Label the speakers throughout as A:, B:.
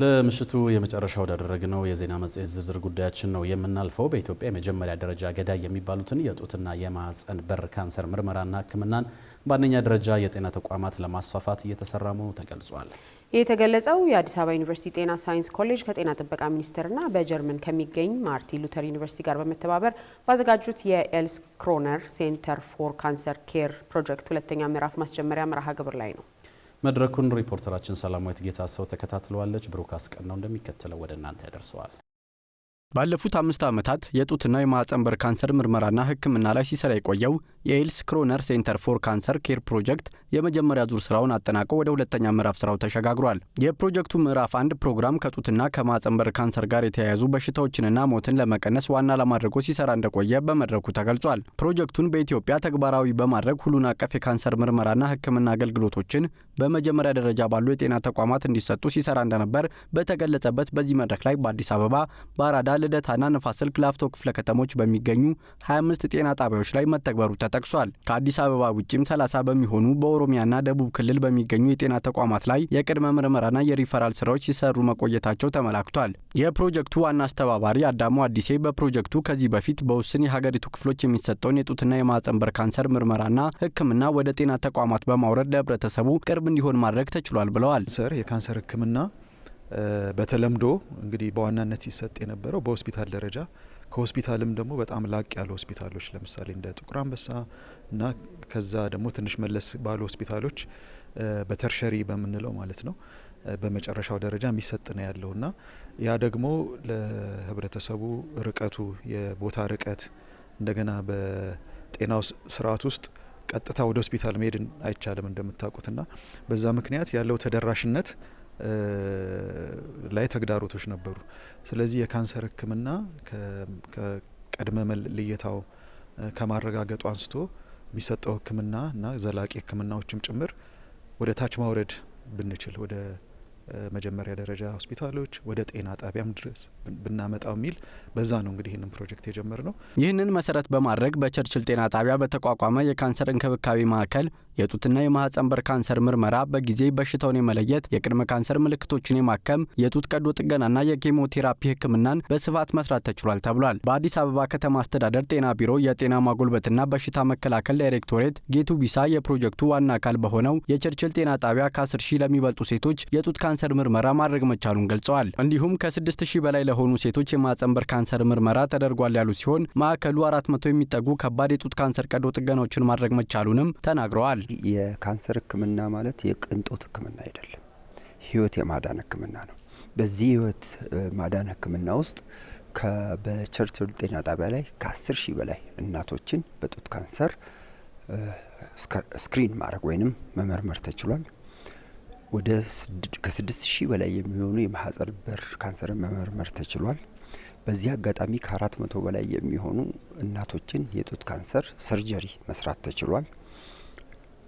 A: ለምሽቱ የመጨረሻው ወዳደረግነው የዜና መጽሔት ዝርዝር ጉዳያችን ነው የምናልፈው። በኢትዮጵያ የመጀመሪያ ደረጃ ገዳይ የሚባሉትን የጡትና የማህጸን በር ካንሰር ምርመራና ሕክምናን በአንደኛ ደረጃ የጤና ተቋማት ለማስፋፋት እየተሰራ መሆኑ ተገልጿል።
B: የተገለጸው የአዲስ አበባ ዩኒቨርሲቲ ጤና ሳይንስ ኮሌጅ ከጤና ጥበቃ ሚኒስቴርና በጀርመን ከሚገኝ ማርቲን ሉተር ዩኒቨርሲቲ ጋር በመተባበር ባዘጋጁት የኤልስ ክሮነር ሴንተር ፎር ካንሰር ኬር ፕሮጀክት ሁለተኛ ምዕራፍ ማስጀመሪያ መርሃ ግብር ላይ ነው።
A: መድረኩን ሪፖርተራችን ሰላማዊት ጌታሰው ተከታትለዋለች። ብሩክ አስቀናው እንደሚከተለው ወደ እናንተ ያደርሰዋል።
C: ባለፉት 5 ዓመታት የጡትና የማህጸን በር ካንሰር ምርመራና ሕክምና ላይ ሲሰራ የቆየው የኤልስ ክሮነር ሴንተር ፎር ካንሰር ኬር ፕሮጀክት የመጀመሪያ ዙር ስራውን አጠናቆ ወደ ሁለተኛ ምዕራፍ ስራው ተሸጋግሯል። የፕሮጀክቱ ምዕራፍ 1 ፕሮግራም ከጡትና ከማህጸን በር ካንሰር ጋር የተያያዙ በሽታዎችንና ሞትን ለመቀነስ ዋና ዓላማ አድርጎ ሲሰራ እንደቆየ በመድረኩ ተገልጿል። ፕሮጀክቱን በኢትዮጵያ ተግባራዊ በማድረግ ሁሉን አቀፍ የካንሰር ምርመራና ሕክምና አገልግሎቶችን በመጀመሪያ ደረጃ ባሉ የጤና ተቋማት እንዲሰጡ ሲሰራ እንደነበር በተገለጸበት በዚህ መድረክ ላይ በአዲስ አበባ በአራዳ ልደታና ንፋስ ስልክ ላፍቶ ክፍለ ከተሞች በሚገኙ 25 ጤና ጣቢያዎች ላይ መተግበሩ ተጠቅሷል። ከአዲስ አበባ ውጪም 30 በሚሆኑ በኦሮሚያና ደቡብ ክልል በሚገኙ የጤና ተቋማት ላይ የቅድመ ምርመራና የሪፈራል ስራዎች ሲሰሩ መቆየታቸው ተመላክቷል። የፕሮጀክቱ ዋና አስተባባሪ አዳሙ አዲሴ በፕሮጀክቱ ከዚህ በፊት በውስን የሀገሪቱ ክፍሎች የሚሰጠውን የጡትና የማህጸን በር ካንሰር ምርመራና ሕክምና ወደ ጤና ተቋማት በማውረድ ለህብረተሰቡ ቅርብ እንዲሆን ማድረግ ተችሏል ብለዋል።
D: የካንሰር ሕክምና በተለምዶ እንግዲህ በዋናነት ሲሰጥ የነበረው በሆስፒታል ደረጃ ከሆስፒታልም ደግሞ በጣም ላቅ ያሉ ሆስፒታሎች ለምሳሌ እንደ ጥቁር አንበሳ እና ከዛ ደግሞ ትንሽ መለስ ባሉ ሆስፒታሎች በተርሸሪ በምንለው ማለት ነው በመጨረሻው ደረጃ የሚሰጥ ነው ያለውና ያ ደግሞ ለህብረተሰቡ ርቀቱ የቦታ ርቀት እንደገና በጤናው ስርዓት ውስጥ ቀጥታ ወደ ሆስፒታል መሄድ አይቻልም እንደምታውቁትና በዛ ምክንያት ያለው ተደራሽነት ላይ ተግዳሮቶች ነበሩ። ስለዚህ የካንሰር ሕክምና ከቅድመ ልየታው ከማረጋገጡ አንስቶ የሚሰጠው ሕክምና እና ዘላቂ ሕክምናዎችም ጭምር ወደ ታች ማውረድ ብንችል ወደ መጀመሪያ ደረጃ ሆስፒታሎች ወደ ጤና ጣቢያም ድረስ ብናመጣው የሚል በዛ ነው እንግዲህ ይህንን ፕሮጀክት የጀመርነው።
C: ይህንን መሰረት በማድረግ በቸርችል ጤና ጣቢያ በተቋቋመ የካንሰር እንክብካቤ ማዕከል የጡትና የማህጸን በር ካንሰር ምርመራ በጊዜ በሽታውን የመለየት የቅድመ ካንሰር ምልክቶችን የማከም የጡት ቀዶ ጥገናና የኬሞቴራፒ ሕክምናን በስፋት መስራት ተችሏል ተብሏል። በአዲስ አበባ ከተማ አስተዳደር ጤና ቢሮ የጤና ማጎልበትና በሽታ መከላከል ዳይሬክቶሬት ጌቱ ቢሳ የፕሮጀክቱ ዋና አካል በሆነው የቸርችል ጤና ጣቢያ ከ10 ሺህ ለሚበልጡ ሴቶች የጡት ካንሰር ምርመራ ማድረግ መቻሉን ገልጸዋል። እንዲሁም ከ6 ሺህ በላይ ለሆኑ ሴቶች የማህጸን በር ካንሰር ምርመራ ተደርጓል ያሉ ሲሆን ማዕከሉ 400 የሚጠጉ ከባድ የጡት ካንሰር ቀዶ ጥገናዎችን ማድረግ መቻሉንም ተናግረዋል።
E: የካንሰር ሕክምና ማለት የቅንጦት ሕክምና አይደለም፣ ህይወት የማዳን ሕክምና ነው። በዚህ ህይወት ማዳን ሕክምና ውስጥ በቸርችል ጤና ጣቢያ ላይ ከ10 ሺህ በላይ እናቶችን በጡት ካንሰር ስክሪን ማድረግ ወይንም መመርመር ተችሏል። ወደ ከ6 ሺህ በላይ የሚሆኑ የማህጸን በር ካንሰርን መመርመር ተችሏል። በዚህ አጋጣሚ ከ400 በላይ የሚሆኑ እናቶችን የጡት ካንሰር ሰርጀሪ መስራት ተችሏል።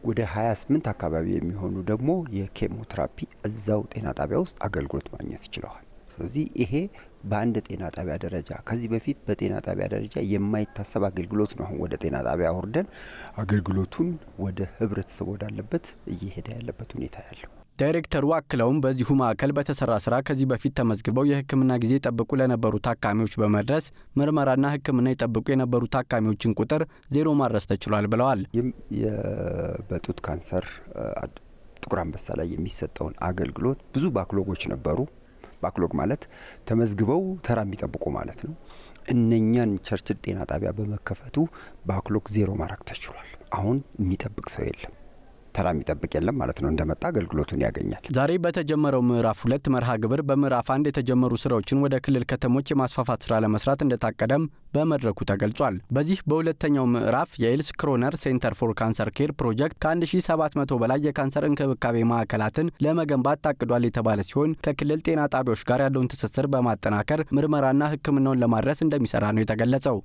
E: ወደ 28 አካባቢ የሚሆኑ ደግሞ የኬሞቴራፒ እዛው ጤና ጣቢያ ውስጥ አገልግሎት ማግኘት ይችላል። ስለዚህ ይሄ በአንድ ጤና ጣቢያ ደረጃ ከዚህ በፊት በጤና ጣቢያ ደረጃ የማይታሰብ አገልግሎት ነው። አሁን ወደ ጤና ጣቢያ ወርደን አገልግሎቱን ወደ ህብረተሰብ ወዳለበት እየሄደ ያለበት ሁኔታ ያለው
C: ዳይሬክተሩ አክለውም በዚሁ ማዕከል በተሰራ ስራ ከዚህ በፊት ተመዝግበው የሕክምና ጊዜ ጠብቁ ለነበሩ ታካሚዎች በመድረስ ምርመራና ሕክምና ይጠብቁ የነበሩ ታካሚዎችን ቁጥር 0 ማድረስ ተችሏል ብለዋል።
E: በጡት ካንሰር ጥቁር አንበሳ ላይ የሚሰጠውን አገልግሎት ብዙ ባክሎጎች ነበሩ። ባክሎግ ማለት ተመዝግበው ተራ የሚጠብቁ ማለት ነው። እነኛን ቸርችል ጤና ጣቢያ በመከፈቱ ባክሎግ 0 ማድረግ ተችሏል። አሁን የሚጠብቅ ሰው የለም፣ ተራ የሚጠብቅ የለም ማለት ነው። እንደመጣ አገልግሎቱን ያገኛል።
C: ዛሬ በተጀመረው ምዕራፍ 2 መርሃ ግብር በምዕራፍ 1 የተጀመሩ ስራዎችን ወደ ክልል ከተሞች የማስፋፋት ስራ ለመስራት እንደታቀደም በመድረኩ ተገልጿል። በዚህ በሁለተኛው ምዕራፍ የኤልስ ክሮነር ሴንተር ፎር ካንሰር ኬር ፕሮጀክት ከ1700 በላይ የካንሰር እንክብካቤ ማዕከላትን ለመገንባት ታቅዷል የተባለ ሲሆን ከክልል ጤና ጣቢያዎች ጋር ያለውን ትስስር በማጠናከር ምርመራና ሕክምናውን ለማድረስ እንደሚሰራ ነው የተገለጸው።